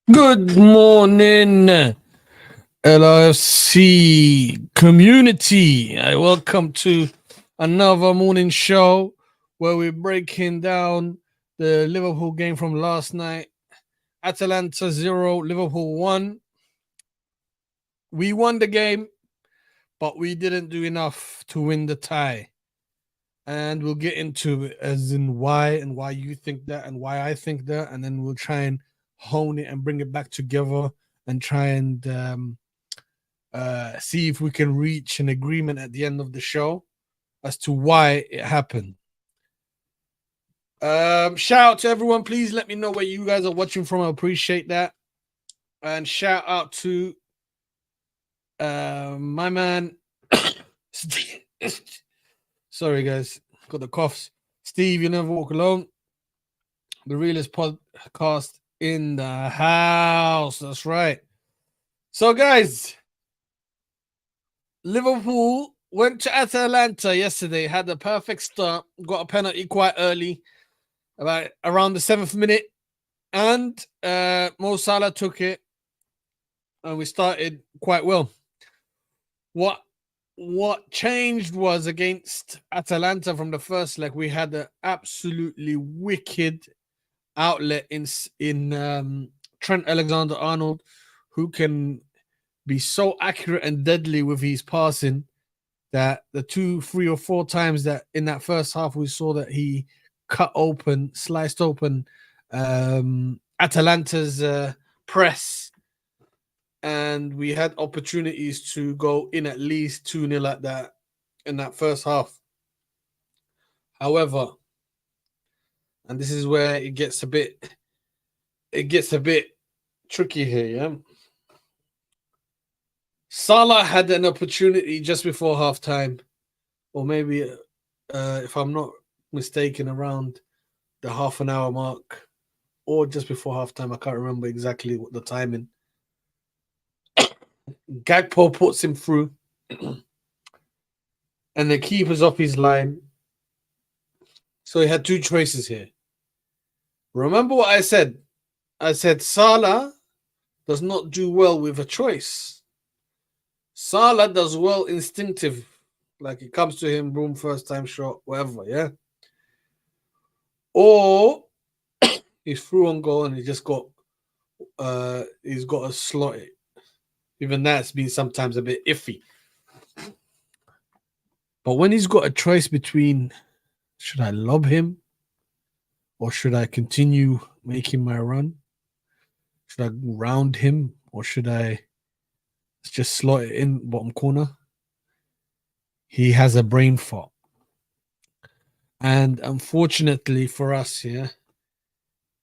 Good morning, LRFC community. I welcome to another morning show where we're breaking down the Liverpool game from last night. Atalanta 0, Liverpool 1. We won the game, but we didn't do enough to win the tie. And we'll get into it as in why and why you think that and why I think that. And then we'll try and hone it and bring it back together and try and see if we can reach an agreement at the end of the show as to why it happened. Shout out to everyone. Please let me know where you guys are watching from. I appreciate that. And shout out to my man sorry guys, got the coughs. Steve, you never walk alone. The realest podcast in the house. That's right. So guys, Liverpool went to Atalanta yesterday, had a perfect start, got a penalty quite early, about around the 7th minute, and Mo Salah took it, and we started quite well. What changed was against Atalanta from the first leg, we had an absolutely wicked outlet in Trent Alexander-Arnold, who can be so accurate and deadly with his passing that the 2, 3, or 4 times that in that first half we saw that he sliced open Atalanta's press, and we had opportunities to go in at least 2-0 like that in that first half. However, and this is where it gets a bit tricky here, yeah. Salah had an opportunity just before halftime, or maybe, if I'm not mistaken, around the half an hour mark, or just before halftime. I can't remember exactly what the timing. Gakpo puts him through, and the keeper's off his line. So he had 2 choices here. Remember what I said? I said Salah does not do well with a choice. Salah does well instinctive, like it comes to him, boom, first time shot, whatever, yeah? Or he's through on goal and he's got to slot it. Even that's been sometimes a bit iffy. But when he's got a choice between, should I lob him or should I continue making my run? Should I round him or should I just slot it in bottom corner? He has a brain fart. And unfortunately for us here,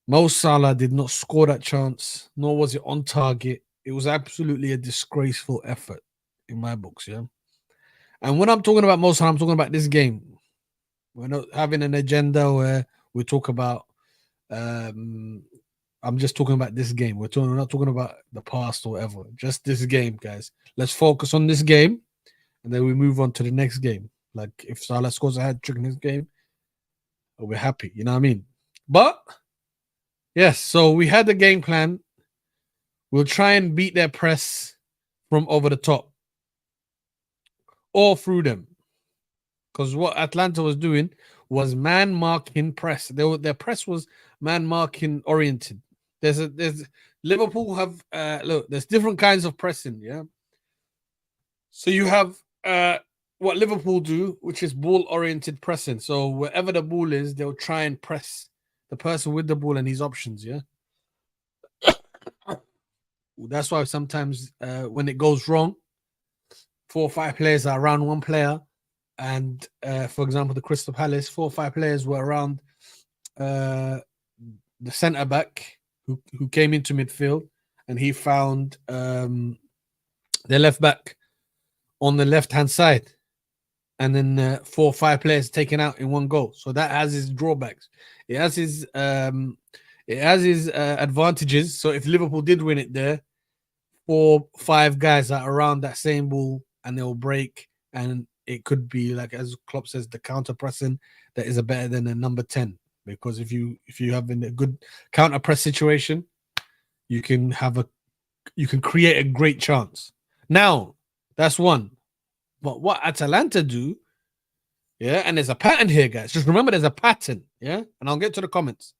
Mo Salah did not score that chance, nor was it on target. It was absolutely a disgraceful effort in my books, yeah? And when I'm talking about Mo Salah, I'm talking about this game. We're not having an agenda where we talk about I'm just talking about this game. We're not talking about the past or whatever. Just this game, guys. Let's focus on this game, and then we move on to the next game. Like if Salah scores a hat-trick in this game, we're happy. You know what I mean? But yes, so we had the game plan. We'll try and beat their press from over the top or through them. Because what Atlanta was doing was man-marking press. Their press was man-marking oriented. There's Liverpool have look. There's different kinds of pressing. Yeah. So you have what Liverpool do, which is ball-oriented pressing. So wherever the ball is, they'll try and press the person with the ball and his options. Yeah, that's why sometimes when it goes wrong, 4 or 5 players are around one player, and for example, the Crystal Palace, 4 or 5 players were around the centre back who came into midfield, and he found the left back on the left hand side, and then 4 or 5 players taken out in one goal. So that has its drawbacks. It has his advantages. So if Liverpool did win it there, 4 or 5 guys are around that same ball and they'll break, and it could be like, as Klopp says, the counter pressing that is better than a number 10. Because if you have in a good counter press situation, you can create a great chance. Now that's one. But what Atalanta do, yeah, and there's a pattern here, guys. Just remember there's a pattern, yeah? And I'll get to the comments.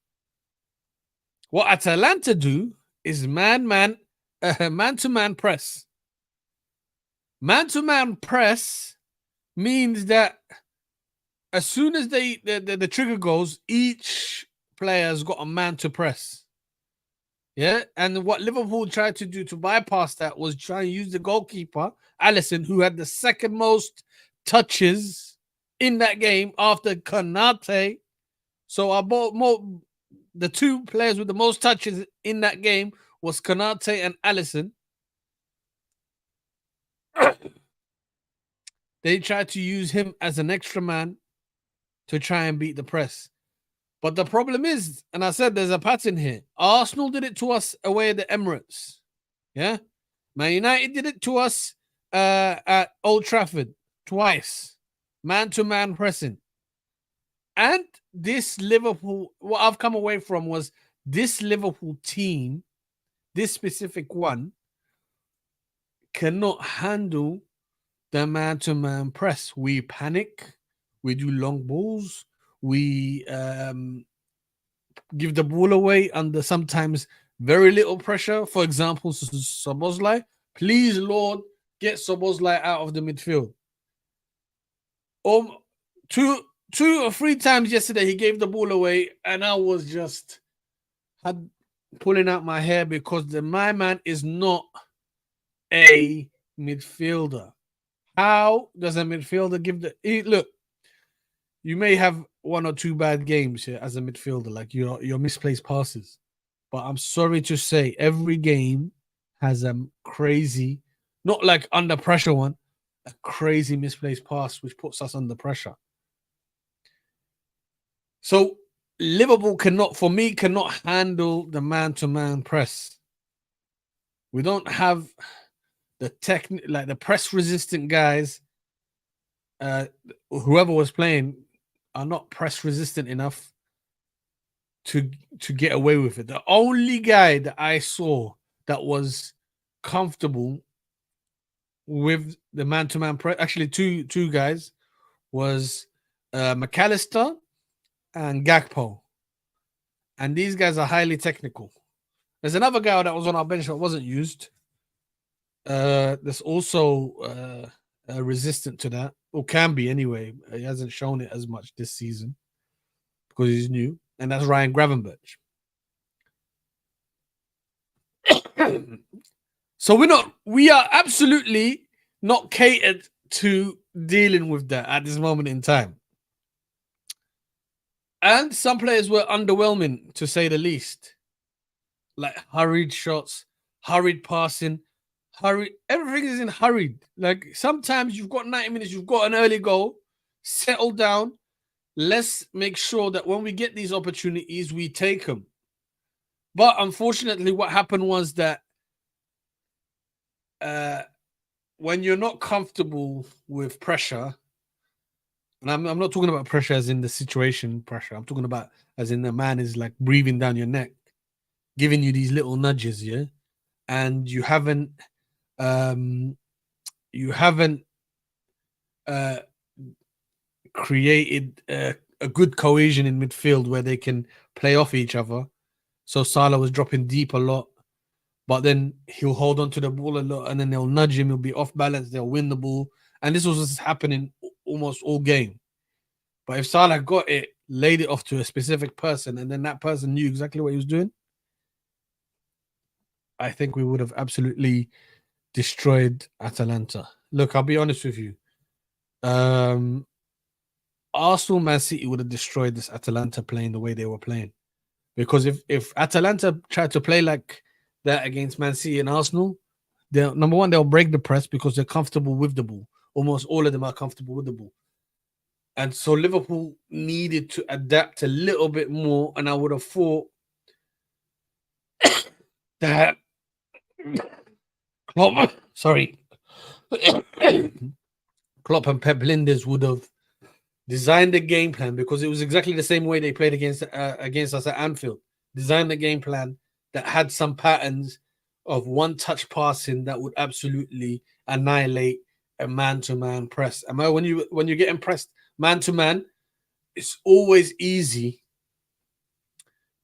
What Atalanta do is man-to-man press. Man-to-man press means that as soon as the trigger goes, each player's got a man to press. Yeah, and what Liverpool tried to do to bypass that was try and use the goalkeeper, Alisson, who had the second most touches in that game after Konate. So the 2 players with the most touches in that game was Konate and Alisson. They tried to use him as an extra man to try and beat the press. But the problem is, and I said there's a pattern here. Arsenal did it to us away at the Emirates. Yeah. Man United did it to us at Old Trafford twice. Man-to-man pressing. And this Liverpool, what I've come away from was this Liverpool team, this specific one, cannot handle the man-to-man press. We panic. We do long balls. We give the ball away under sometimes very little pressure. For example, Szoboszlai. Please, Lord, get Szoboszlai out of the midfield. 2 or 3 times yesterday, he gave the ball away, and I was just pulling out my hair because my man is not a midfielder. How does a midfielder give look? You may have 1 or 2 bad games here as a midfielder, like your misplaced passes. But I'm sorry to say, every game has a crazy, not like under pressure one, a crazy misplaced pass which puts us under pressure. So Liverpool cannot handle the man-to-man press. We don't have the like the press-resistant guys. Whoever was playing are not press-resistant enough to get away with it. The only guy that I saw that was comfortable with the man-to-man press, actually two guys, was McAllister and Gakpo. And these guys are highly technical. There's another guy that was on our bench that wasn't used. That's also resistant to that, or can be anyway. He hasn't shown it as much this season because he's new, and that's Ryan Gravenberch. So we are absolutely not catered to dealing with that at this moment in time. And some players were underwhelming, to say the least. Like hurried shots, hurried passing, everything is in hurried. Like sometimes you've got 90 minutes, you've got an early goal, settle down. Let's make sure that when we get these opportunities, we take them. But unfortunately, what happened was that when you're not comfortable with pressure, and I'm not talking about pressure as in the situation pressure, I'm talking about as in the man is like breathing down your neck, giving you these little nudges, yeah, and you haven't created a good cohesion in midfield where they can play off each other. So Salah was dropping deep a lot, but then he'll hold on to the ball a lot, and then they'll nudge him. He'll be off balance. They'll win the ball, and this was just happening almost all game. But if Salah got it, laid it off to a specific person, and then that person knew exactly what he was doing, I think we would have absolutely destroyed Atalanta. Look, I'll be honest with you. Um, Arsenal, Man City would have destroyed this Atalanta playing the way they were playing. Because if Atalanta tried to play like that against Man City and Arsenal, they'll number one, they'll break the press because they're comfortable with the ball. Almost all of them are comfortable with the ball. And so Liverpool needed to adapt a little bit more. And I would have thought that Klopp, sorry, Klopp and Pep Linders would have designed the game plan, because it was exactly the same way they played against us at Anfield. Designed the game plan that had some patterns of one-touch passing that would absolutely annihilate a man-to-man press. And when you're getting pressed man-to-man, it's always easy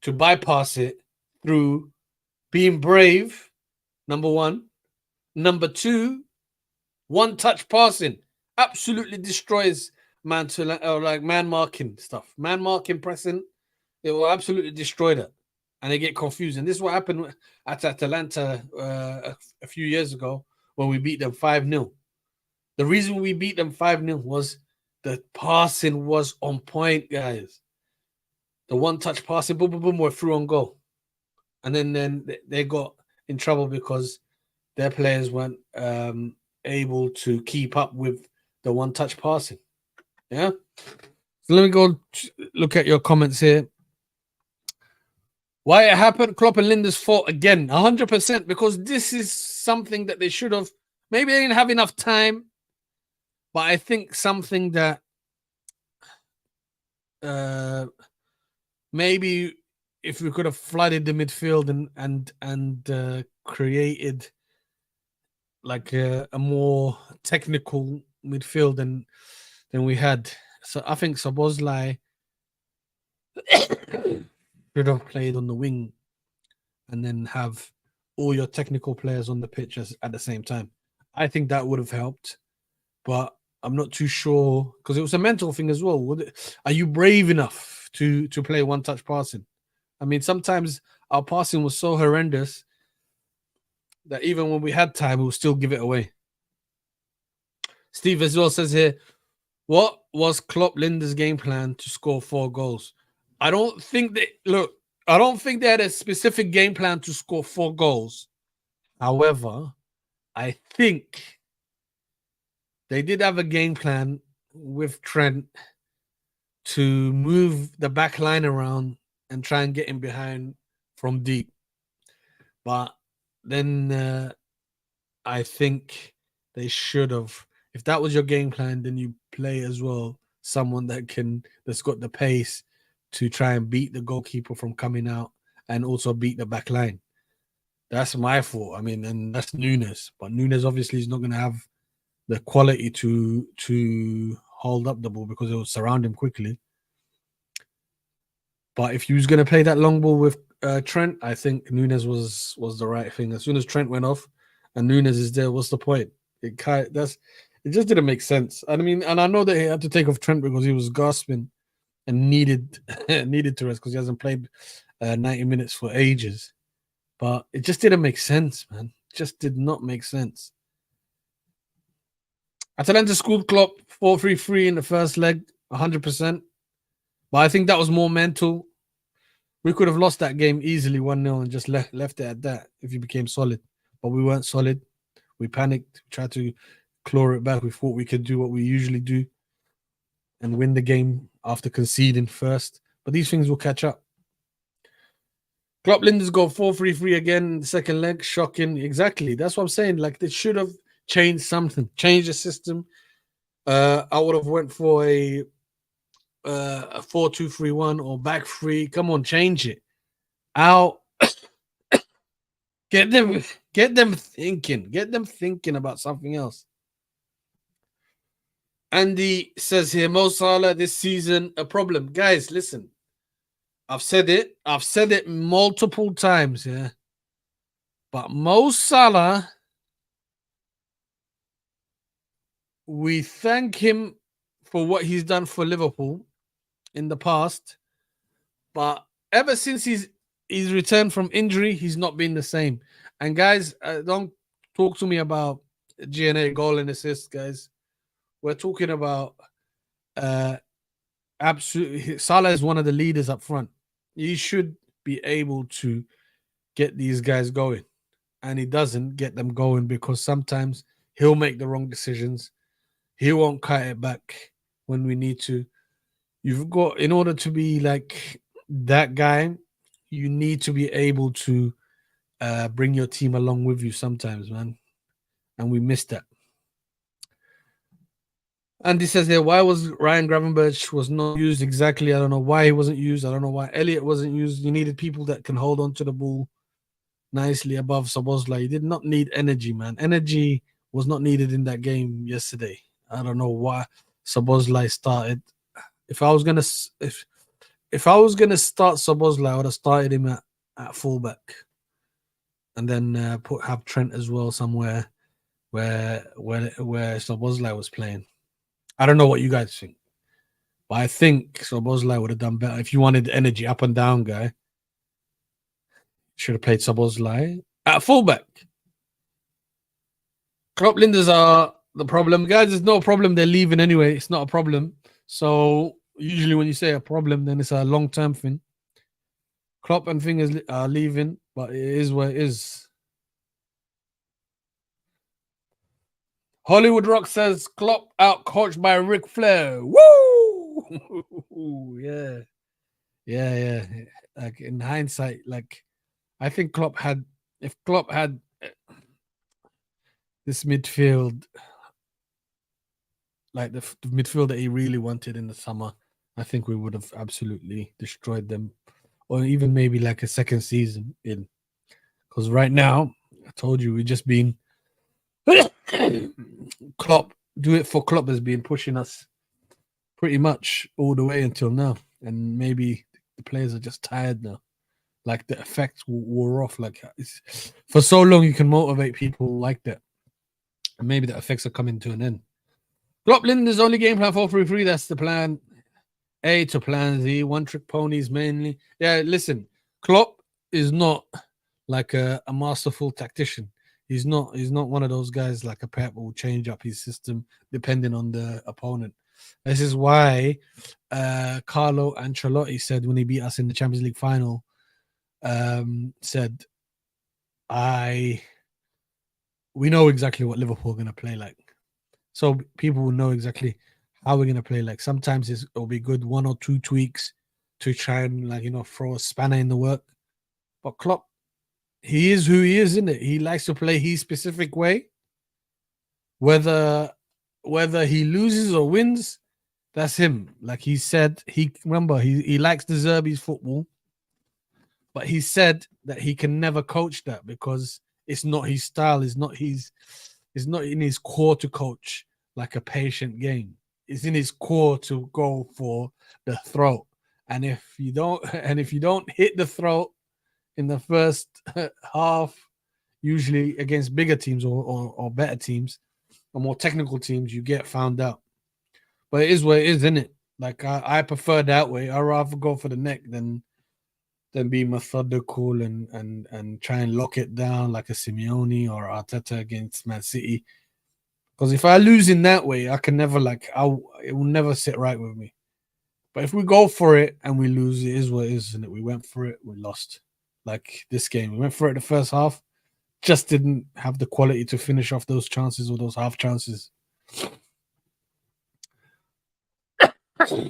to bypass it through being brave, number one. Number two, one-touch passing absolutely destroys man marking stuff. Man marking pressing, it will absolutely destroy that. And they get confused. And this is what happened at Atalanta a few years ago when we beat them 5-0. The reason we beat them 5-0 was the passing was on point, guys. The one-touch passing, boom, boom, boom, were through on goal. And then they got in trouble because their players weren't able to keep up with the one-touch passing. Yeah. So let me go look at your comments here. Why it happened? Klopp and Linda's fault again, 100%, because this is something that they should have. Maybe they didn't have enough time, but I think something that maybe if we could have flooded the midfield and created like a more technical midfield than we had. So I think Szoboszlai should have played on the wing and then have all your technical players on the pitch at the same time. I think that would have helped, but I'm not too sure because it was a mental thing as well. Are you brave enough to play one-touch passing? I mean, sometimes our passing was so horrendous that even when we had time, we would still give it away. Steve as well says here, what was Klopp Linda's game plan to score 4 goals? I don't think they had a specific game plan to score 4 goals. However, I think they did have a game plan with Trent to move the back line around and try and get him behind from deep. But then I think they should have. If that was your game plan, then you play as well someone that's got the pace to try and beat the goalkeeper from coming out and also beat the back line. That's my fault. I mean, and that's Nunes. But Nunes obviously is not going to have the quality to hold up the ball because it will surround him quickly. But if you was going to play that long ball with Trent, I think Nunes was the right thing. As soon as Trent went off and Nunes is there, what's the point? It just didn't make sense. I mean, and I know that he had to take off Trent because he was gasping and needed to rest because he hasn't played 90 minutes for ages. But it just didn't make sense, man. It just did not make sense. Atalanta schooled Klopp 4-3-3 in the first leg, 100%. But I think that was more mental. We could have lost that game easily 1-0 and just left it at that if you became solid. But we weren't solid. We panicked, tried to claw it back. We thought we could do what we usually do and win the game after conceding first. But these things will catch up. Klopp Linda's go 4-3-3 again in the second leg. Shocking. Exactly. That's what I'm saying. Like, they should have changed something. Changed the system. I would have went for a 4-2-3-1 or back 3. Come on, change it. Out. Get them thinking. Get them thinking about something else. Andy says here, Mo Salah this season a problem. Guys, listen. I've said it multiple times, yeah. But Mo Salah, we thank him for what he's done for Liverpool. in the past, but ever since he's returned from injury, he's not been the same. And guys, don't talk to me about GNA goal and assist, guys. We're talking about uh absolutely. Salah is one of the leaders up front. He should be able to get these guys going, and he doesn't get them going because sometimes he'll make the wrong decisions. He won't cut it back when we need to. You've got, in order to be like that guy, you need to be able to bring your team along with you sometimes, man. And we missed that. Andy says here, why was Ryan Gravenberch was not used exactly? I don't know why he wasn't used. I don't know why Elliot wasn't used. You needed people that can hold on to the ball nicely above Szoboszlai. You did not need energy, man. Energy was not needed in that game yesterday. I don't know why Szoboszlai started. If I was gonna start Szoboszlai, I would have started him at fullback, and then have Trent as well somewhere where Szoboszlai was playing. I don't know what you guys think, but I think Szoboszlai would have done better. If you wanted energy up and down guy, should have played Szoboszlai at fullback. Klopp Linders are the problem. Guys, there's no problem. They're leaving anyway. It's not a problem. So usually when you say a problem, then it's a long-term thing. Klopp and Fingers are leaving, but it is what it is. Hollywood Rock says Klopp out coached by Ric Flair. Woo! Yeah. Like in hindsight, like I think Klopp had, if Klopp had this midfield, like the midfield that he really wanted in the summer, I think we would have absolutely destroyed them, or even maybe like a second season in. Because right now, I told you, we've just been Klopp, do it for Klopp has been pushing us pretty much all the way until now. And maybe the players are just tired now. Like the effects wore off. Like for so long, you can motivate people like that. And maybe the effects are coming to an end. Klopp Linden's only game plan 4-3-3. That's the plan A to plan Z. One trick ponies mainly. Yeah, listen, Klopp is not like a masterful tactician. He's not one of those guys like a Pep who will change up his system depending on the opponent. This is why Carlo Ancelotti said when he beat us in the Champions League final, said, we know exactly what Liverpool are going to play like. So people will know exactly how we're going to play like. Sometimes it'll be good 1 or 2 tweaks to try and throw a spanner in the work. But Klopp, he is who he is, isn't it? He likes to play his specific way. Whether he loses or wins, that's him. Like he said, he likes the Zerbi's football, but he said that he can never coach that because it's not his style. It's not in his core to coach like a patient game. It's in his core to go for the throat. And if you don't hit the throat in the first half, usually against bigger teams or better teams or more technical teams, you get found out. But it is what it is, isn't it? Like I prefer that way. I'd rather go for the neck than be methodical and try and lock it down like a Simeone or Arteta against Man City. Because if I lose in that way, I can never it will never sit right with me. But if we go for it and we lose, it is what it is, isn't it? We went for it, we lost. Like this game, we went for it the first half, just didn't have the quality to finish off those chances or those half chances.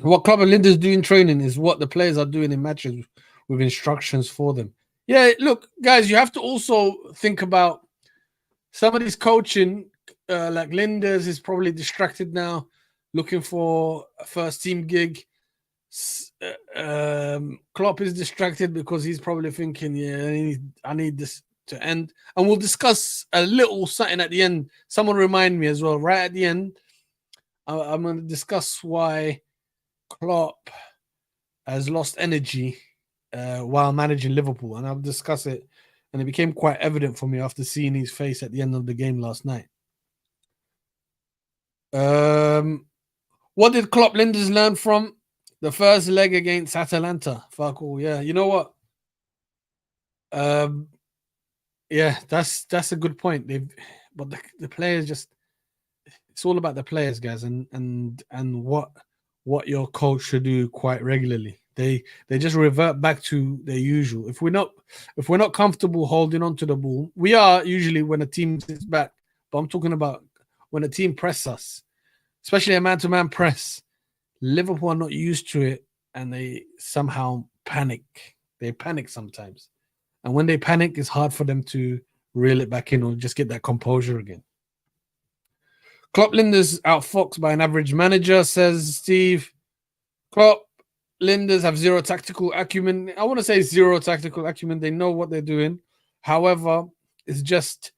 What Club and Linda's doing training is what the players are doing in matches with instructions for them. Yeah, look, guys, you have to also think about some of this coaching. Like Linda's is probably distracted now, looking for a first team gig. Klopp is distracted because he's probably thinking, yeah, I need this to end. And we'll discuss a little something at the end. Someone remind me as well, right at the end, I'm going to discuss why Klopp has lost energy while managing Liverpool. And I'll discuss it. And it became quite evident for me after seeing his face at the end of the game last night. What did Klopp Linders learn from? The first leg against Atalanta. Fuck all. Yeah. You know what? Um, yeah, that's a good point. But the players just, it's all about the players, guys, and what your coach should do quite regularly. They just revert back to their usual. If we're not comfortable holding on to the ball, we are usually when a team sits back. But I'm talking about when a team press us, especially a man-to-man press. Liverpool are not used to it, and they somehow panic. They panic sometimes, and when they panic, it's hard for them to reel it back in or just get that composure again. Klopp Linders outfoxed by an average manager, says Steve. Klopp Linders have zero tactical acumen. I want to say zero tactical acumen. They know what they're doing. However, it's just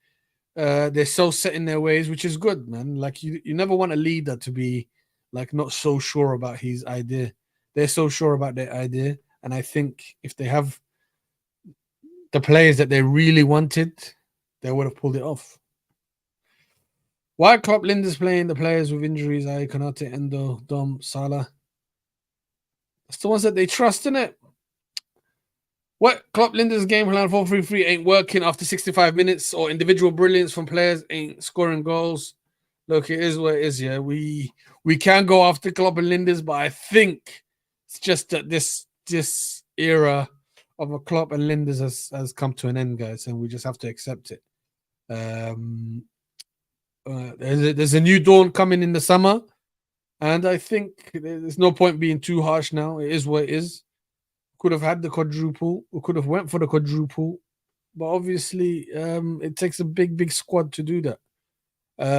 they're so set in their ways, which is good, man. Like you never want a leader to be like not so sure about his idea. They're so sure about their idea, and I think if they have the players that they really wanted, they would have pulled it off. Why Klopp Linders playing the players with injuries? Konate, Endo, Dom, Salah. That's the ones that they trust in it. What Klopp Linders game plan 4-3-3 ain't working after 65 minutes, or individual brilliance from players ain't scoring goals. Look, it is what it is. Yeah, we can go after Klopp and Linders, but I think it's just that this era of a Klopp and Linders has come to an end, guys, and we just have to accept it. There's a new dawn coming in the summer, and I think there's no point being too harsh now. It is what it is. Could have had the quadruple. We could have went for the quadruple, but obviously, it takes a big squad to do that.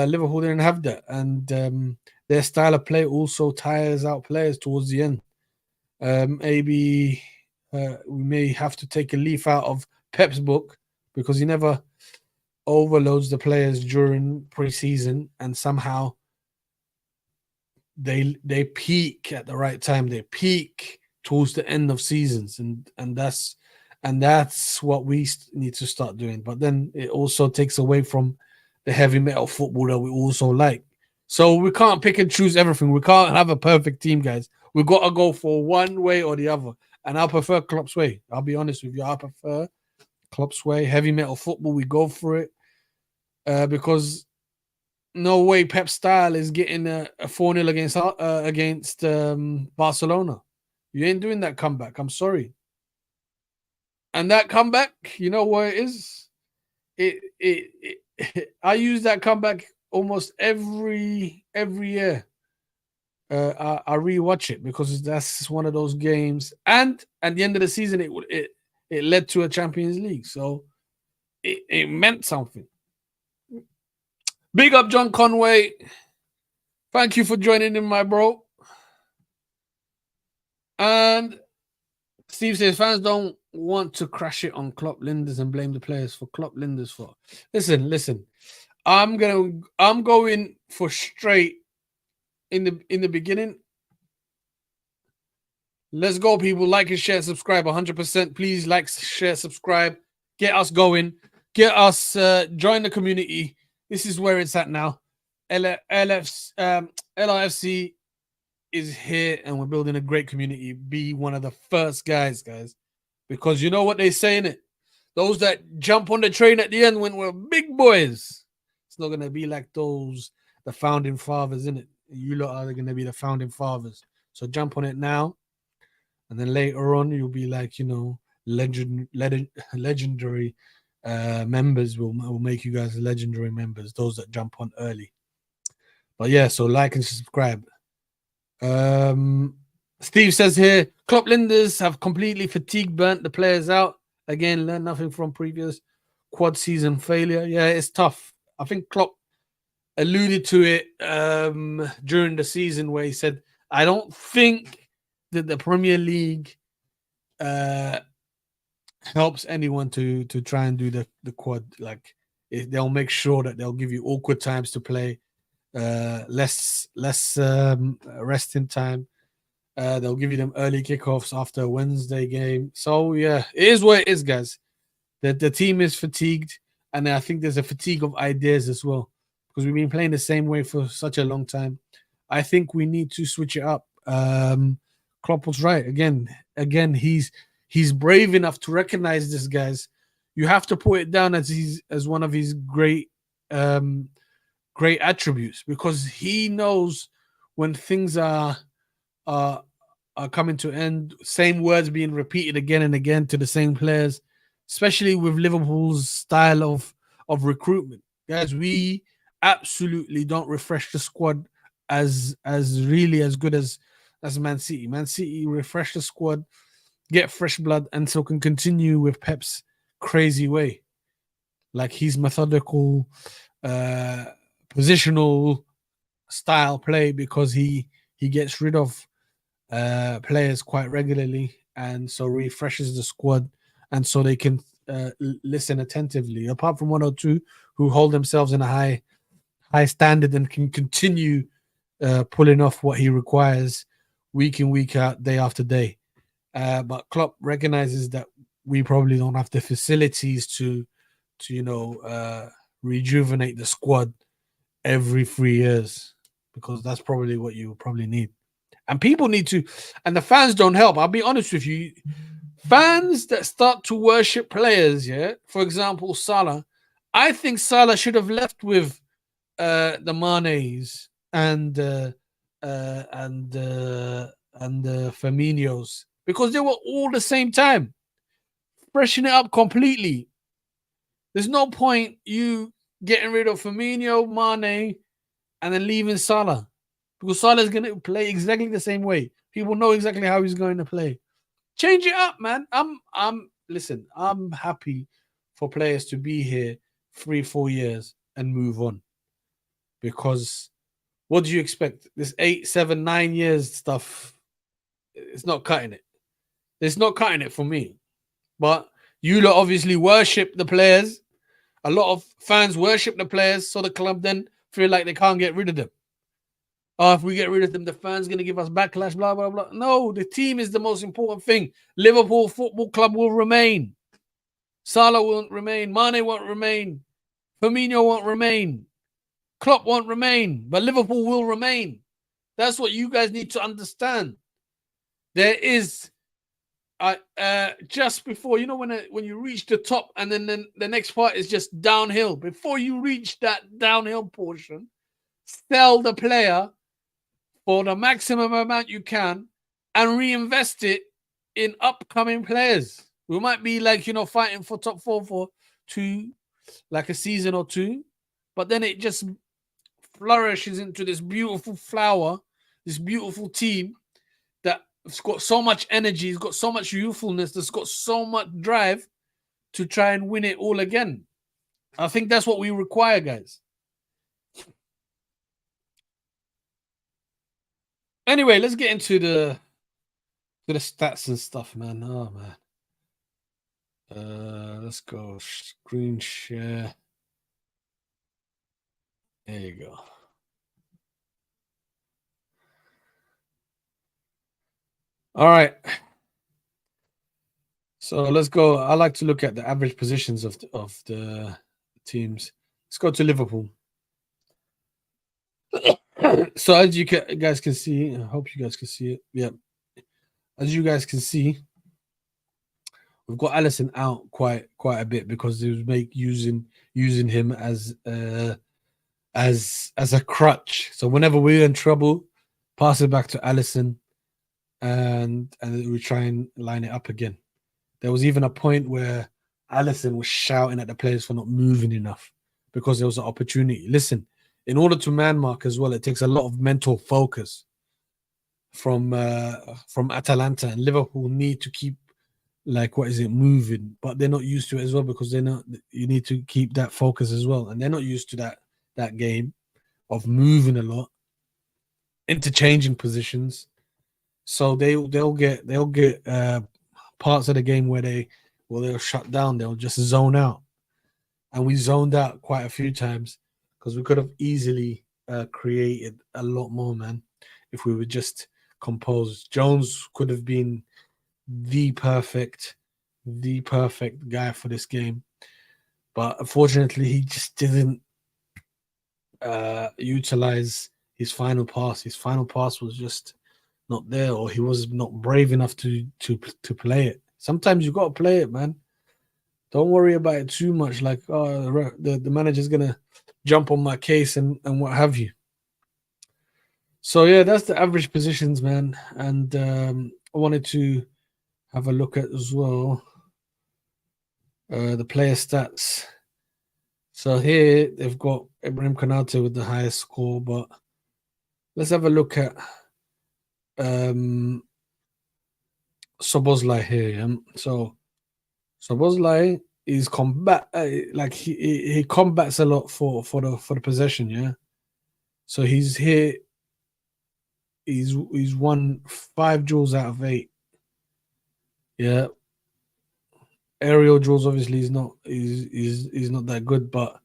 Liverpool didn't have that, and their style of play also tires out players towards the end. Maybe we may have to take a leaf out of Pep's book because he never overloads the players during pre-season, and somehow they peak at the right time. They peak towards the end of seasons, and that's what we need to start doing. But then it also takes away from the heavy metal football that we also like. So we can't pick and choose everything. We can't have a perfect team, guys. We've got to go for one way or the other. And I prefer Klopp's way. I'll be honest with you. I prefer Klopp's way. Heavy metal football, we go for it. Because no way Pep style is getting a 4-0 against Barcelona. You ain't doing that comeback. I'm sorry. And that comeback, you know what it is? I use that comeback almost every year. I rewatch it because that's one of those games. And at the end of the season, it led to a Champions League. So it meant something. Big up John Conway. Thank you for joining in, my bro. And Steve says fans don't want to crash it on Klopp Linders and blame the players for Klopp Linders for. Listen. I'm going for straight in the beginning. Let's go, people. Like and share, subscribe 100%. Please like, share, subscribe. Get us going. Get us join the community. This is where it's at now. LRFC is here, and we're building a great community. Be one of the first guys, because you know what they say in it. Those that jump on the train at the end when we're big boys. It's not gonna be like the founding fathers, in it. You lot are gonna be the founding fathers. So jump on it now, and then later on you'll be like, legendary members will make you guys legendary members. Those that jump on early. But yeah, so like and subscribe. Steve says here, Klopp Linders have completely burnt the players out. Again, learn nothing from previous quad season failure. Yeah, it's tough. I think Klopp alluded to it during the season where he said, I don't think that the Premier League helps anyone to try and do the quad. Like, they'll make sure that they'll give you awkward times to play, less resting time. They'll give you them early kickoffs after a Wednesday game. So yeah, it is what it is, guys. The team is fatigued, and I think there's a fatigue of ideas as well, because we've been playing the same way for such a long time. I think we need to switch it up. Klopp was right. Again, he's brave enough to recognize this, guys. You have to put it down as one of his great attributes, because he knows when things are coming to end. Same words being repeated again and again to the same players, especially with Liverpool's style of recruitment. Guys, we absolutely don't refresh the squad as really as good as Man City. Man City refresh the squad, get fresh blood, and so can continue with Pep's crazy way, like his methodical, uh, positional style play, because he gets rid of players quite regularly, and so refreshes the squad, and so they can listen attentively. Apart from one or two who hold themselves in a high standard and can continue pulling off what he requires week in, week out, day after day. But Klopp recognizes that we probably don't have the facilities to rejuvenate the squad every 3 years, because that's probably what you probably need. And people need to, and the fans don't help. I'll be honest with you. Fans that start to worship players, yeah, for example, Salah, I think Salah should have left with the Manes and Firmino's, because they were all the same time. Freshen it up completely. There's no point you getting rid of Firmino, Mane, and then leaving Salah, because Salah's going to play exactly the same way. People know exactly how he's going to play. Change it up, man. Listen, I'm happy for players to be here 3-4 years and move on, because what do you expect? This 8, 7, 9 years stuff, it's not cutting it. It's not cutting it for me. But you lot obviously worship the players. A lot of fans worship the players, so the club then feel like they can't get rid of them. Oh, if we get rid of them, the fans going to give us backlash, blah, blah, blah. No, the team is the most important thing. Liverpool Football Club will remain. Salah won't remain. Mane won't remain. Firmino won't remain. Klopp won't remain. But Liverpool will remain. That's what you guys need to understand. There is, just before, when you reach the top, and then the next part is just downhill. Before you reach that downhill portion, sell the player for the maximum amount you can and reinvest it in upcoming players. We might be fighting for top 4 for a season or two, but then it just flourishes into this beautiful flower, this beautiful team that's got so much energy, it's got so much youthfulness, that's got so much drive to try and win it all again. I think that's what we require, guys. Anyway, let's get into the stats and stuff, man. Oh man. Let's go screen share. There you go. All right. So let's go. I like to look at the average positions of the teams. Let's go to Liverpool. So as you guys can see, I hope you guys can see it. Yeah. As you guys can see, we've got Alisson out quite a bit, because they was using him as a crutch. So whenever we're in trouble, pass it back to Alisson, and we try and line it up again. There was even a point where Alisson was shouting at the players for not moving enough, because there was an opportunity. Listen, in order to man mark as well, it takes a lot of mental focus from Atalanta, and Liverpool need to keep moving, but they're not used to it as well, because you need to keep that focus as well, and they're not used to that game of moving a lot, interchanging positions. So they'll get parts of the game where they'll shut down, they'll just zone out, and we zoned out quite a few times, because we could have easily created a lot more, man, if we were just composed. Jones could have been the perfect guy for this game, but unfortunately he just didn't utilize his final pass. His final pass was just not there, or he was not brave enough to play it. Sometimes you got to play it, man. Don't worry about it too much. Like, oh, the manager's gonna jump on my case and what have you. So yeah, that's the average positions, man. And I wanted to have a look at as well the player stats. So here they've got Ibrahim Konate with the highest score, but let's have a look at um Sobozlai here. Yeah? So Sobozlai is combat like he combats a lot for the possession, yeah. So he's here. He's won 5 duels out of 8. Yeah, aerial duels obviously is not that good, but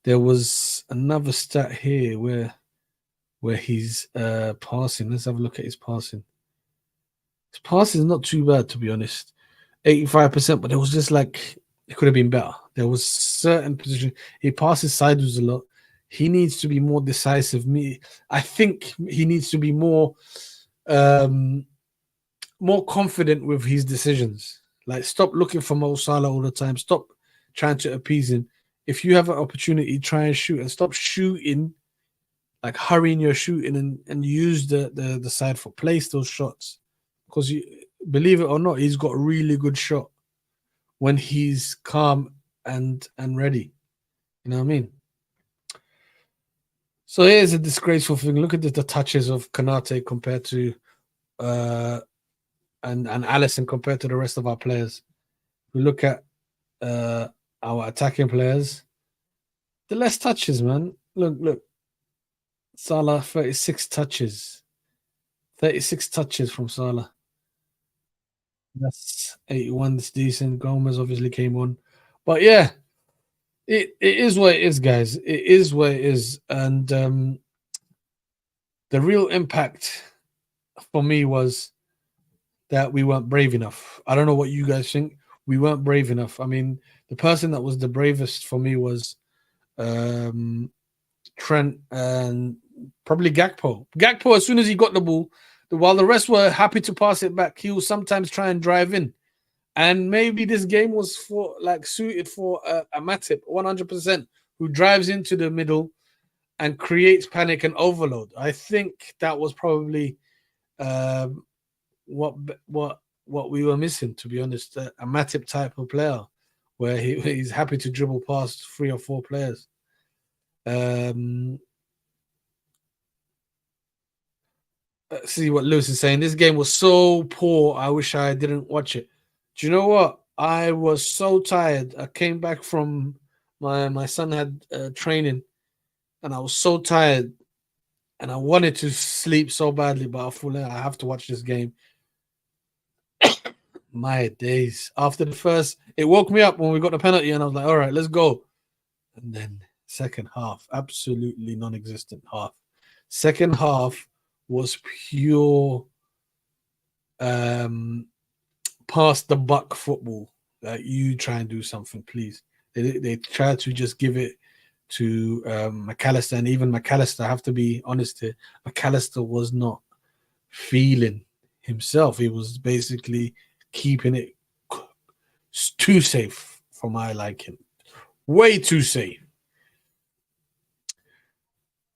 there was another stat here where he's passing. Let's have a look at his passing. His passing is not too bad, to be honest. 85%, but it was just like it could have been better. There was certain position he passes sideways a lot. He needs to be more decisive. I think he needs to be um more confident with his decisions. Like, stop looking for Mo Salah all the time. Stop trying to appease him. If you have an opportunity, try and shoot, and stop shooting, like hurrying your shooting, and use the side for place those shots. Because you believe it or not, he's got a really good shot when he's calm and ready. You know what I mean? So here's a disgraceful thing. Look at the touches of Kanate compared to uh and Allison compared to the rest of our players. We look at our attacking players, the less touches, man. Look, Salah 36 touches, 36 touches from Salah. That's 81. That's decent. Gomez obviously came on, but yeah, it is what it is, guys. It is what it is, and the real impact for me was that we weren't brave enough. I don't know what you guys think. We weren't brave enough. I mean, the person that was the bravest for me was um, Trent and probably Gakpo. Gakpo, as soon as he got the ball, while the rest were happy to pass it back, he will sometimes try and drive in. And maybe this game was for like suited for a Matip 100%, who drives into the middle and creates panic and overload. I think that was probably um, what what we were missing, to be honest. A Matip type of player where he's happy to dribble past 3 or 4 players. Let's see what Lewis is saying. This game was so poor. I wish I didn't watch it. Do you know what? I was so tired. I came back from my son had training, and I was so tired, and I wanted to sleep so badly, but I thought I have to watch this game. My days. After the first, it woke me up when we got the penalty, and I was like, all right, let's go. And then second half, absolutely non-existent half. Second half was pure pass the buck football. You try and do something, please. They try to just give it to McAllister, and even McAllister, I have to be honest here, McAllister was not feeling himself. He was basically keeping it too safe for my liking. Way too safe.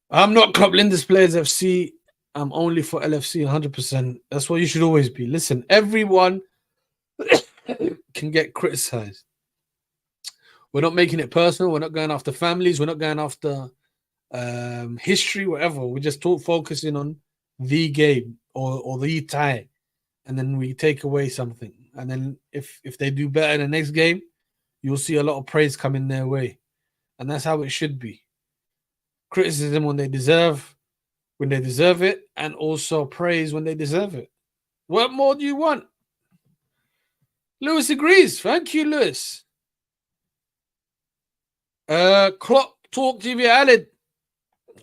I'm not Club Linders Players FC. I'm only for LFC 100%. That's what you should always be. Listen, everyone can get criticized. We're not making it personal. We're not going after families. We're not going after history, whatever. We're just focusing on the game or the tie. And then we take away something. And then if they do better in the next game, you'll see a lot of praise coming their way. And that's how it should be. Criticism when they deserve it, and also praise when they deserve it. What more do you want? Lewis agrees. Thank you, Lewis. Clock Talk TV Alid.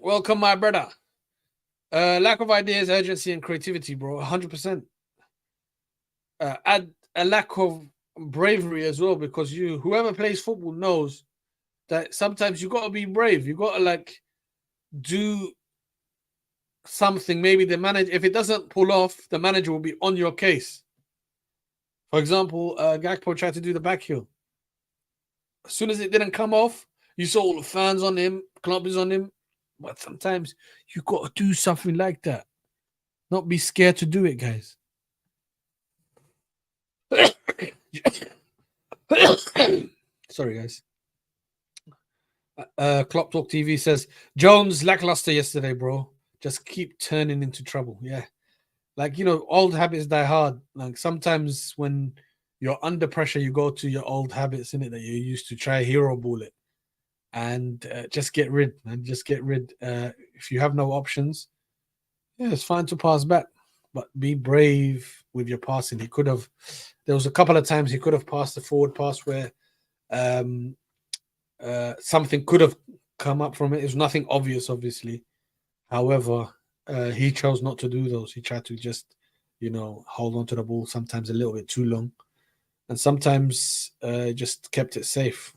Welcome, my brother. Lack of ideas, urgency, and creativity, bro. 100%. Add a lack of bravery as well, because whoever plays football knows that sometimes you got to be brave. You got to do something, maybe the manager, if it doesn't pull off, the manager will be on your case. For example, Gakpo tried to do the back heel. As soon as it didn't come off, you saw all the fans on him, club is on him. But sometimes you got to do something like that. Not be scared to do it, guys. Sorry, guys. Klopp Talk TV says Jones lackluster yesterday, bro. Just keep turning into trouble. Yeah, like old habits die hard. Like sometimes when you're under pressure, you go to your old habits in it that you used to try hero ball it, and just get rid. And just get rid. If you have no options, yeah, it's fine to pass back, but be brave with your passing. He could have. There was a couple of times he could have passed the forward pass where um, something could have come up from it. It was nothing obvious, obviously. However, he chose not to do those. He tried to just, hold on to the ball sometimes a little bit too long, and sometimes just kept it safe.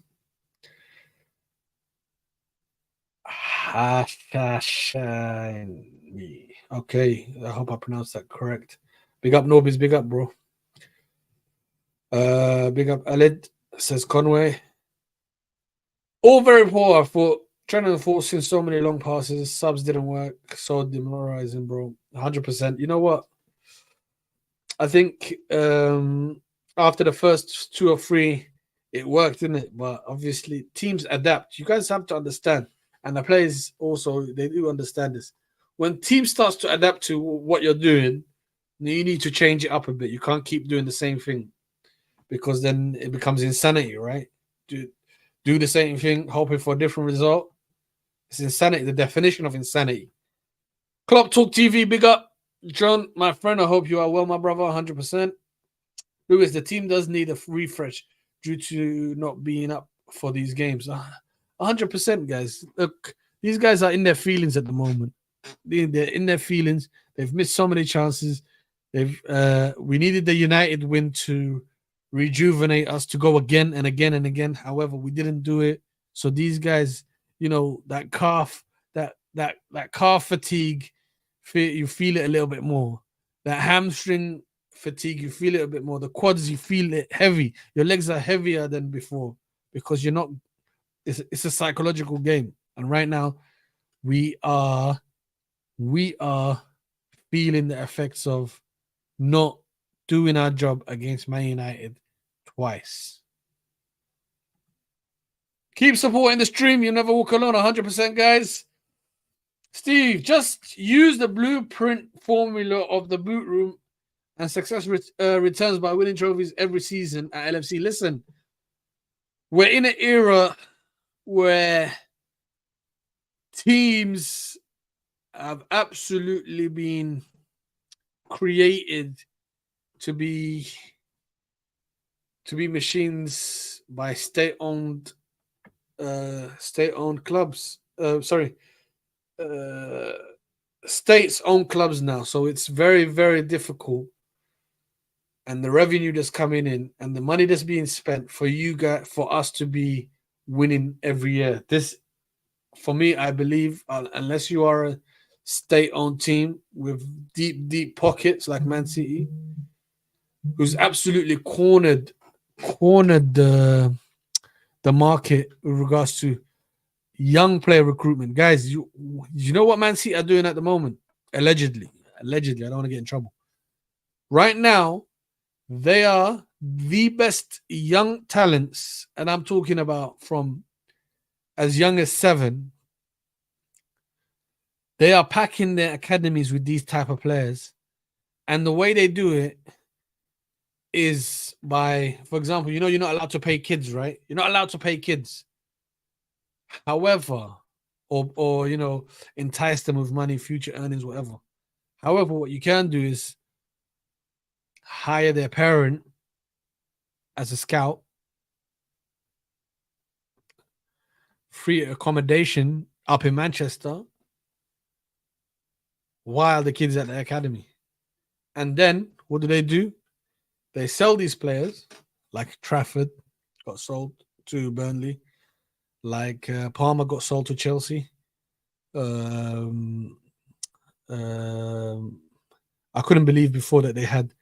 Okay, I hope I pronounced that correct. Big up, Norbis. Big up, bro. Big up, Alid, says Conway. All very poor. I thought trying to forcing so many long passes, subs didn't work. So demoralizing, bro. 100%. You know what? I think after the first 2 or 3, it worked, didn't it? But obviously, teams adapt. You guys have to understand, and the players also they do understand this. When team starts to adapt to what you're doing, you need to change it up a bit. You can't keep doing the same thing because then it becomes insanity, right? Do the same thing, hoping for a different result. It's insanity, the definition of insanity. Club Talk TV, big up. John, my friend, I hope you are well, my brother, 100%. Lewis, the team does need a refresh due to not being up for these games. 100%, guys. Look, these guys are in their feelings at the moment. They're in their feelings. They've missed so many chances. We needed the United win to rejuvenate us to go again and again and again. However, we didn't do it. So these guys, that calf fatigue, you feel it a little bit more. That hamstring fatigue, you feel it a bit more. The quads, you feel it heavy. Your legs are heavier than before because you're not. It's a psychological game, and right now, we are feeling the effects of not doing our job against Man United twice. Keep supporting the stream. You never walk alone. 100%, guys. Steve, just use the blueprint formula of the boot room and success returns by winning trophies every season at LFC. Listen, we're in an era where teams have absolutely been created to be machines by state-owned clubs. States-owned clubs now. So it's very, very difficult. And the revenue that's coming in and the money that's being spent for us to be winning every year. This, for me, I believe, unless you are a state-owned team with deep, deep pockets like Man City, who's absolutely cornered the market with regards to young player recruitment. Guys, you know what Man City are doing at the moment? Allegedly, I don't want to get in trouble. Right now, they are the best young talents, and I'm talking about from as young as 7. They are packing their academies with these type of players. And the way they do it is by, for example, you're not allowed to pay kids, right? You're not allowed to pay kids. However, or entice them with money, future earnings, whatever. However, what you can do is hire their parent as a scout, free accommodation up in Manchester while the kid's at the academy. And then what do? They sell these players, like Trafford got sold to Burnley, like Palmer got sold to Chelsea. I couldn't believe before that they had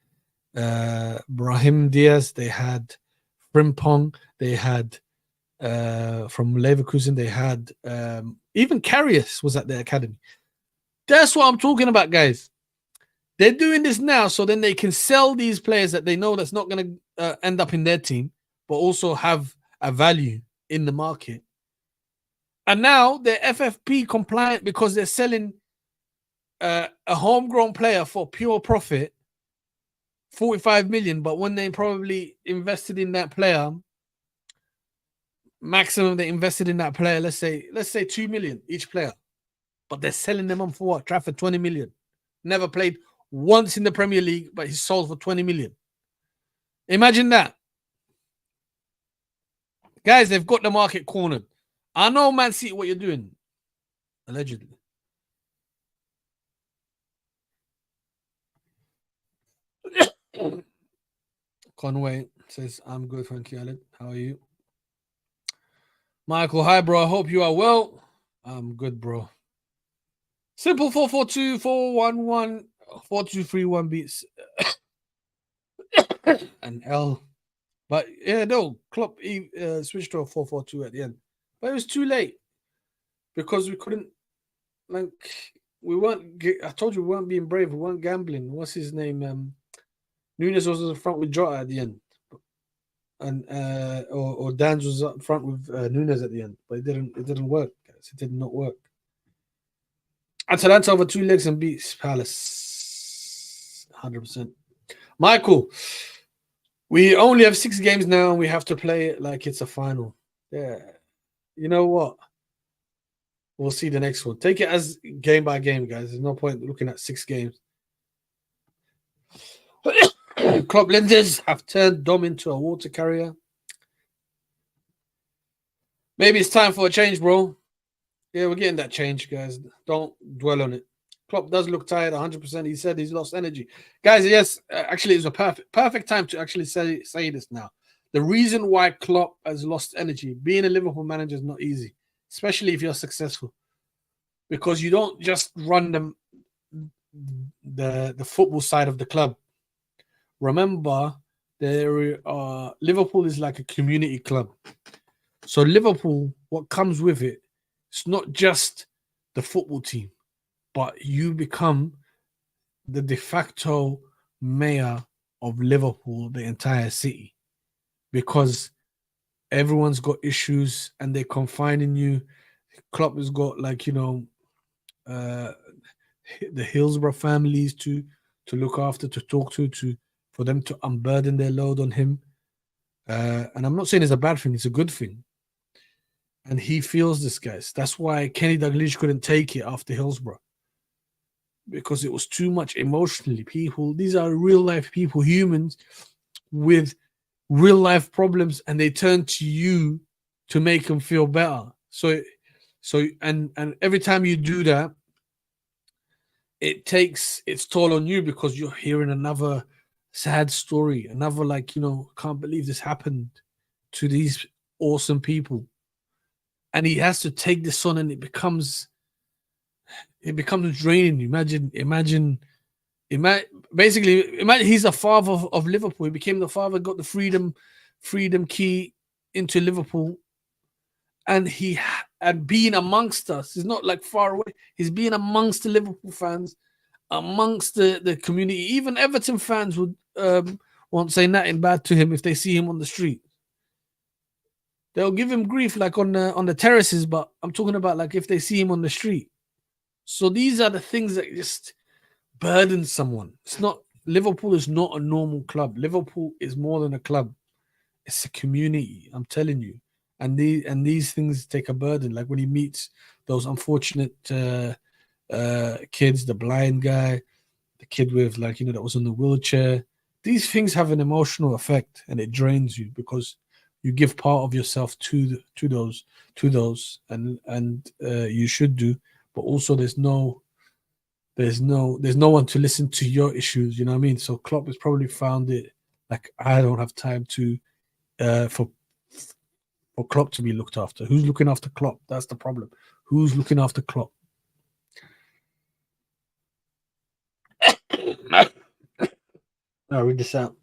Brahim Diaz, they had Frimpong, they had from Leverkusen, they had even Karius was at their academy. That's what I'm talking about, guys. They're doing this now so then they can sell these players that they know that's not going to end up in their team, but also have a value in the market. And now they're FFP compliant because they're selling a homegrown player for pure profit, 45 million. But when they probably invested in that player, maximum they invested in that player, let's say 2 million each player. But they're selling them on for what? Trafford 20 million. Never played once in the Premier League, but he's sold for 20 million. Imagine that. Guys, they've got the market cornered. I know, Man City, what you're doing. Allegedly. Conway says, I'm good, thank you, Alan. How are you? Michael, hi, bro. I hope you are well. I'm good, bro. Simple 442 411 4231 beats and L. But yeah, no, Klopp switched to a 442 at the end. But it was too late because we couldn't, like, we weren't, I told you we weren't being brave. We weren't gambling. What's his name? Nunes was in the front with Jota at the end. And or Dan's was up front with Nunes at the end. But it didn't work, guys. It did not work. Atalanta over 2 legs and beats Palace. 100%. Michael, we only have 6 games now and we have to play it like it's a final. Yeah. You know what? We'll see the next one. Take it as game by game, guys. There's no point looking at 6 games. Klopp lenses have turned Dom into a water carrier. Maybe it's time for a change, bro. Yeah, we're getting that change, guys. Don't dwell on it. Klopp does look tired, 100%. He said he's lost energy. Guys, yes, actually, it's a perfect time to actually say this now. The reason why Klopp has lost energy, being a Liverpool manager is not easy, especially if you're successful, because you don't just run the football side of the club. Remember, Liverpool is like a community club. So Liverpool, what comes with it, it's not just the football team, but you become the de facto mayor of Liverpool, the entire city, because everyone's got issues and they're confining you. Klopp has got, like, the Hillsborough families to look after, to talk to for them to unburden their load on him. And I'm not saying it's a bad thing; it's a good thing. And he feels this, guys. That's why Kenny Dalglish couldn't take it after Hillsborough, because it was too much emotionally. These are real life people, humans with real life problems, and they turn to you to make them feel better. So and every time you do that, it takes its toll on you, because you're hearing another sad story, another, like, can't believe this happened to these awesome people. And he has to take this on, and it becomes draining. Imagine he's the father of Liverpool. He became the father, got the freedom key into Liverpool, and being amongst us. He's not like far away. He's being amongst the Liverpool fans, amongst the community. Even Everton fans won't say nothing bad to him if they see him on the street. They'll give him grief, like on the terraces, but I'm talking about, like, if they see him on the street. So these are the things that just burden someone. Liverpool is not a normal club. Liverpool is more than a club. It's a community, I'm telling you. And these things take a burden. Like when he meets those unfortunate kids, the blind guy, the kid with, like, that was in the wheelchair. These things have an emotional effect, and it drains you, because you give part of yourself to those, and you should do. But also, there's no one to listen to your issues. You know what I mean? So Klopp has probably found it like, I don't have time to for Klopp to be looked after. Who's looking after Klopp? That's the problem. Who's looking after Klopp? I'll read this out.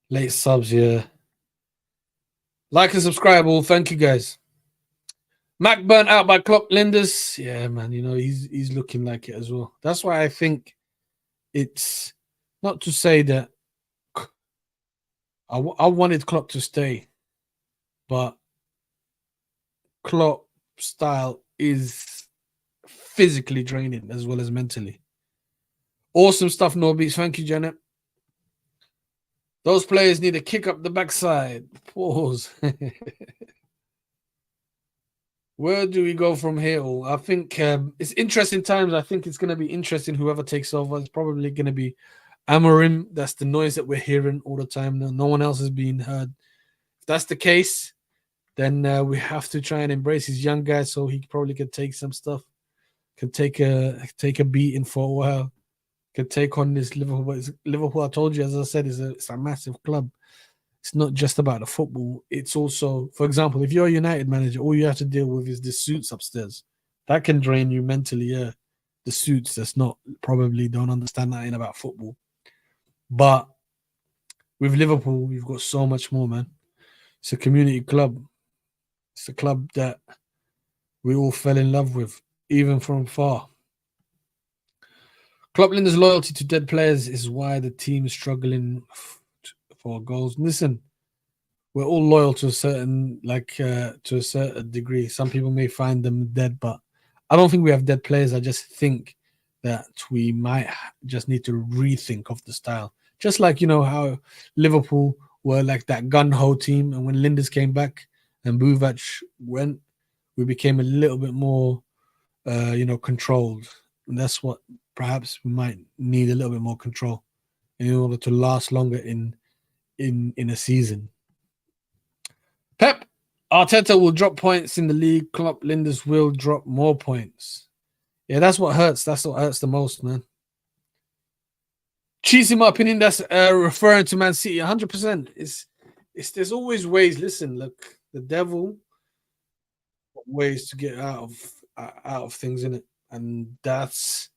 Late subs, yeah. Like and subscribe, all. Thank you, guys. Mac burnt out by Klopp Linders. Yeah, man. You know, he's looking like it as well. That's why I think it's not to say that I wanted Klopp to stay, but Klopp style is physically draining as well as mentally. Awesome stuff, Norbeats. Thank you, Janet. Those players need a kick up the backside. Pause. Where do we go from here? I think it's interesting times. I think it's going to be interesting. Whoever takes over, it's probably going to be Amorim. That's the noise that we're hearing all the time. No one else is being heard. If that's the case, then we have to try and embrace his young guy, so he probably could take some stuff, could take a beating for a while, could take on this Liverpool. But Liverpool, I told you, as I said, it's a massive club. It's not just about the football. It's also, for example, if you're a United manager, all you have to deal with is the suits upstairs. That can drain you mentally, yeah. The suits that's not probably don't understand nothing about football. But with Liverpool, we've got so much more, man. It's a community club. It's a club that we all fell in love with, even from far. Klopp Linder's loyalty to dead players is why the team is struggling for goals. Listen, we're all loyal to a certain degree. Some people may find them dead, but I don't think we have dead players. I just think that we might just need to rethink of the style. Just like, you know, how Liverpool were like that gun-ho team, and when Linders came back and Buvac went, we became a little bit more, controlled. And that's what perhaps we might need, a little bit more control in order to last longer in a season. Pep, Arteta will drop points in the league. Klopp Linders will drop more points. Yeah, that's what hurts. That's what hurts the most, man. Cheese, in my opinion, that's referring to Man City 100%. It's there's always ways. Listen, look, the devil ways to get out of things in it, and that's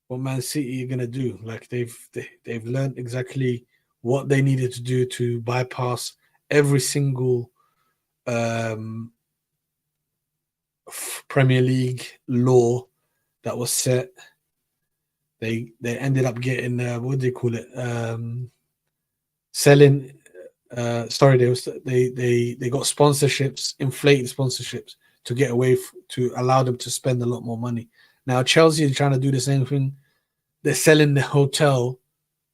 what Man City are gonna do. Like they've learned exactly what they needed to do to bypass every single Premier League law that was set. They ended up getting what do they call it? Selling. Sorry, they got sponsorships, inflated sponsorships to get away to allow them to spend a lot more money. Now Chelsea is trying to do the same thing. They're selling the hotel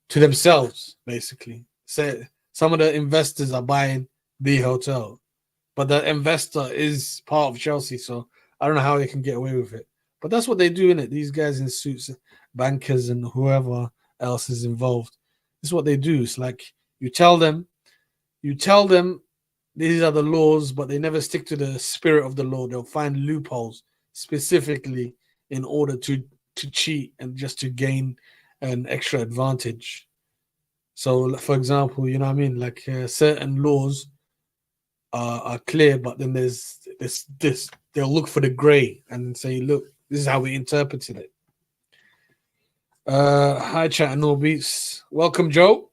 to themselves, basically. So some of the investors are buying the hotel, but the investor is part of Chelsea, so I don't know how they can get away with it. But that's what they do, in it. These guys in suits, bankers and whoever else is involved. This is what they do. It's like you tell them these are the laws, but they never stick to the spirit of the law. They'll find loopholes specifically in order to cheat and just to gain an extra advantage. So, for example, you know what I mean? Like certain laws are clear, but then there's this. They'll look for the gray and say, look, this is how we interpreted it. Hi, chat and Norbeats. Welcome, Joe.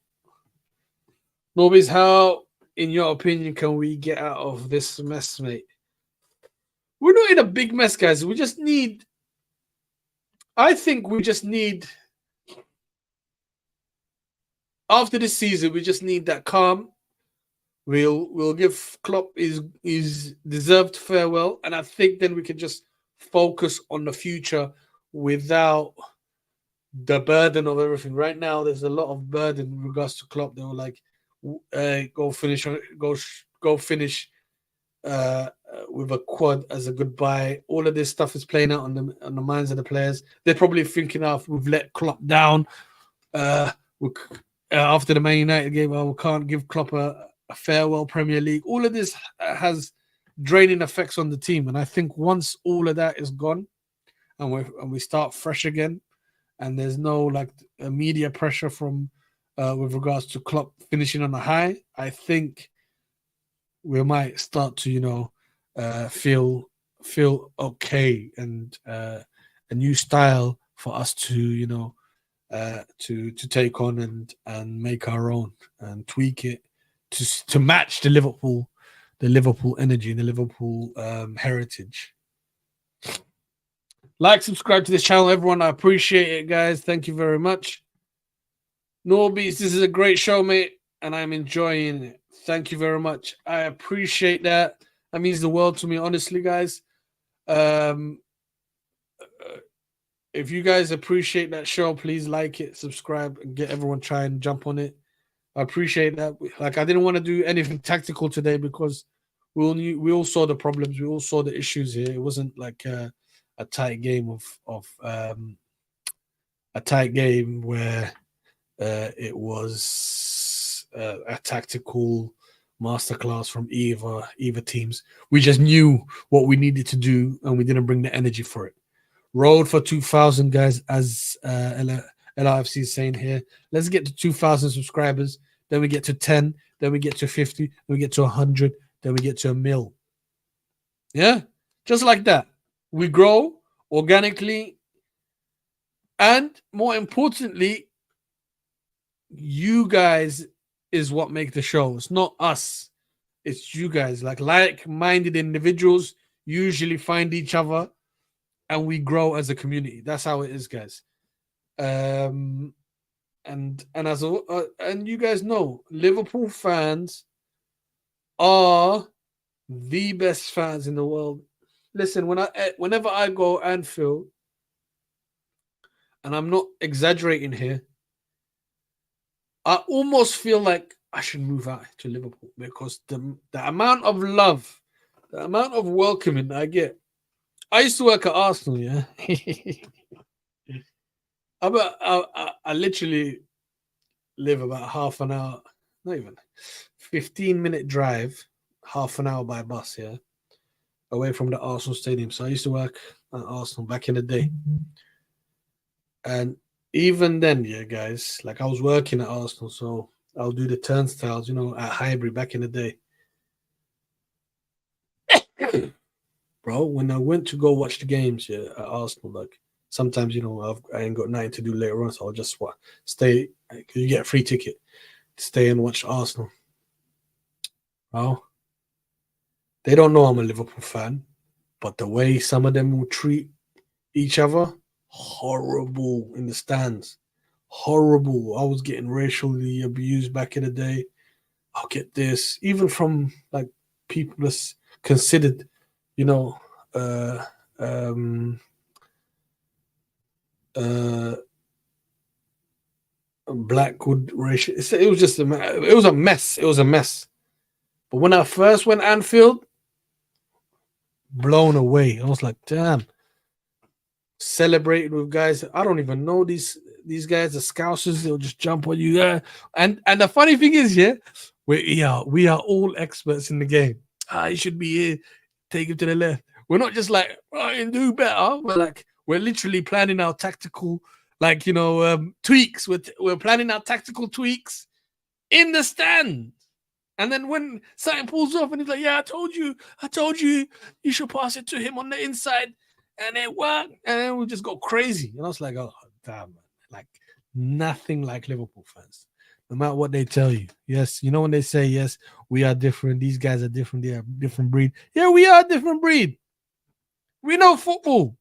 Norbeats, how, in your opinion, can we get out of this mess, mate? We're not in a big mess, guys. I think we just need, after this season, we just need that calm. We'll give Klopp his deserved farewell, and I think then we can just focus on the future without the burden of everything. Right now, there's a lot of burden in regards to Klopp. They were like, go finish with a quad as a goodbye. All of this stuff is playing out on the minds of the players. They're probably thinking, we've let Klopp down. After the Man United game, we can't give Klopp a farewell Premier League. All of this has draining effects on the team, and I think once all of that is gone, and we start fresh again, and there's no like media pressure from with regards to Klopp finishing on a high, I think we might start to feel okay, and a new style for us to to take on and make our own and tweak it to match the Liverpool energy, the Liverpool heritage. Like, subscribe to this channel, everyone. I appreciate it, guys. Thank you very much. Norbeats, this is a great show, mate, and I'm enjoying it. Thank you very much. I appreciate that. That means the world to me, honestly, guys. If you guys appreciate that show, please like it, subscribe, and get everyone try and jump on it. I appreciate that. Like, I didn't want to do anything tactical today because we all saw the problems, we all saw the issues here. It wasn't like a tight game of a tight game where it was a tactical masterclass from either teams. We just knew what we needed to do, and we didn't bring the energy for it. Road for 2,000, guys, as LRFC is saying here. Let's get to 2,000 subscribers. Then we get to 10. Then we get to 50. Then we get to 100. Then we get to 1 mil. Yeah, just like that. We grow organically. And more importantly, you guys is what make the show. It's not us. It's you guys. Like-minded individuals usually find each other, and we grow as a community. That's how it is, guys. And you guys know, Liverpool fans are the best fans in the world. Listen, whenever I go Anfield, and I'm not exaggerating here, I almost feel like I should move out to Liverpool because the amount of love, the amount of welcoming I get. I used to work at Arsenal, yeah. I literally live about half an hour, not even 15-minute drive, half an hour by bus, yeah, away from the Arsenal stadium. So I used to work at Arsenal back in the day. And even then, yeah, guys, like I was working at Arsenal, so I'll do the turnstiles, at Highbury back in the day. Bro, when I went to go watch the games, yeah, at Arsenal, like sometimes, I ain't got nothing to do later on, so I'll just stay, because you get a free ticket to stay and watch Arsenal. Bro, they don't know I'm a Liverpool fan, but the way some of them will treat each other, horrible in the stands. Horrible. I was getting racially abused back in the day. I'll get this, even from like people that's considered, Blackwood racial. It was just it was a mess. It was a mess. But when I first went Anfield, blown away. I was like, damn. Celebrating with guys. I don't even know these guys are Scousers. They'll just jump on you. And the funny thing is, yeah, we are all experts in the game. You should be here. Take him to the left. We're not just like, do better. We're literally planning our tactical, tweaks. We're planning our tactical tweaks in the stand. And then when something pulls off and he's like, yeah, I told you, you should pass it to him on the inside. And it worked. And then we just go crazy. And I was like, oh, damn, man. Like, nothing like Liverpool fans. No matter what they tell you. Yes, when they say, yes, we are different. These guys are different. They are a different breed. Yeah, we are a different breed. We know football.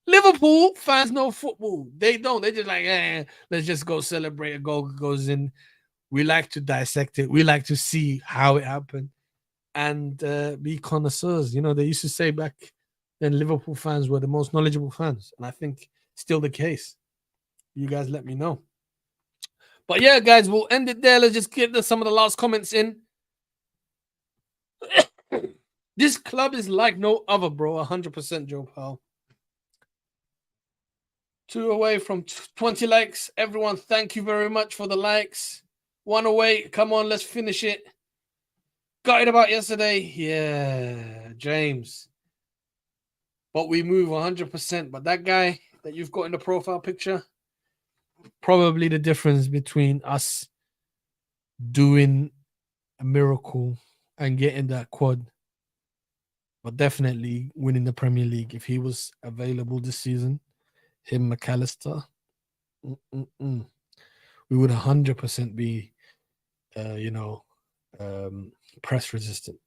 Liverpool fans know football. They don't. They're just like, let's just go celebrate. A goal goes in. We like to dissect it. We like to see how it happened and be connoisseurs. They used to say back then Liverpool fans were the most knowledgeable fans. And I think still the case. You guys let me know. But yeah, guys, we'll end it there. Let's just get some of the last comments in. This club is like no other, bro. 100%, Joe Powell. 2 away from 20 likes. Everyone, thank you very much for the likes. 1 away. Come on, let's finish it. Got it about yesterday. Yeah, James. But we move 100%. But that guy that you've got in the profile picture, probably the difference between us doing a miracle and getting that quad, but definitely winning the Premier League. If he was available this season, him, McAllister, We would 100% be, press resistant.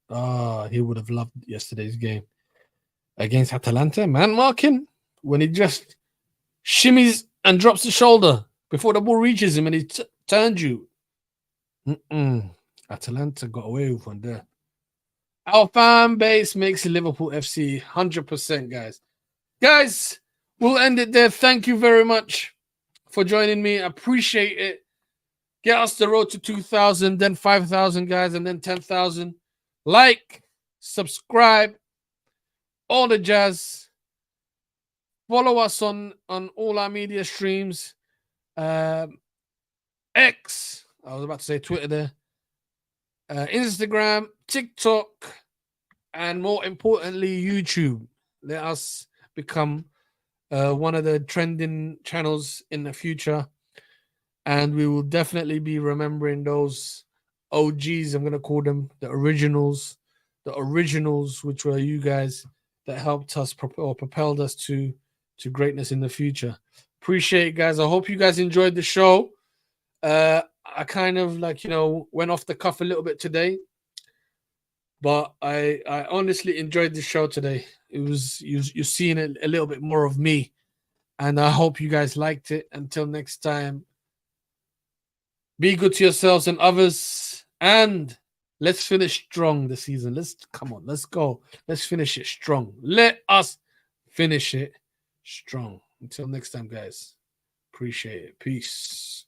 He would have loved yesterday's game against Atalanta. Man marking when he just shimmies and drops the shoulder before the ball reaches him and he turns you. Atalanta got away with one there. Our fan base makes Liverpool FC 100%, guys. Guys, we'll end it there. Thank you very much for joining me. I appreciate it. Get us the road to 2,000, then 5,000, guys, and then 10,000. Like, subscribe, all the jazz. Follow us on all our media streams. X, I was about to say Twitter there. Instagram, TikTok, and more importantly, YouTube. Let us become one of the trending channels in the future. And we will definitely be remembering those OGs, I'm going to call them, the originals, which were you guys that helped us or propelled us to greatness in the future. Appreciate it, guys. I hope you guys enjoyed the show. I kind of went off the cuff a little bit today, but I honestly enjoyed the show today. It was you're seeing a little bit more of me, and I hope you guys liked it. Until next time, be good to yourselves and others, and let's finish strong this season. Let's go. Let's finish it strong. Let us finish it strong. Until next time, guys. Appreciate it. Peace.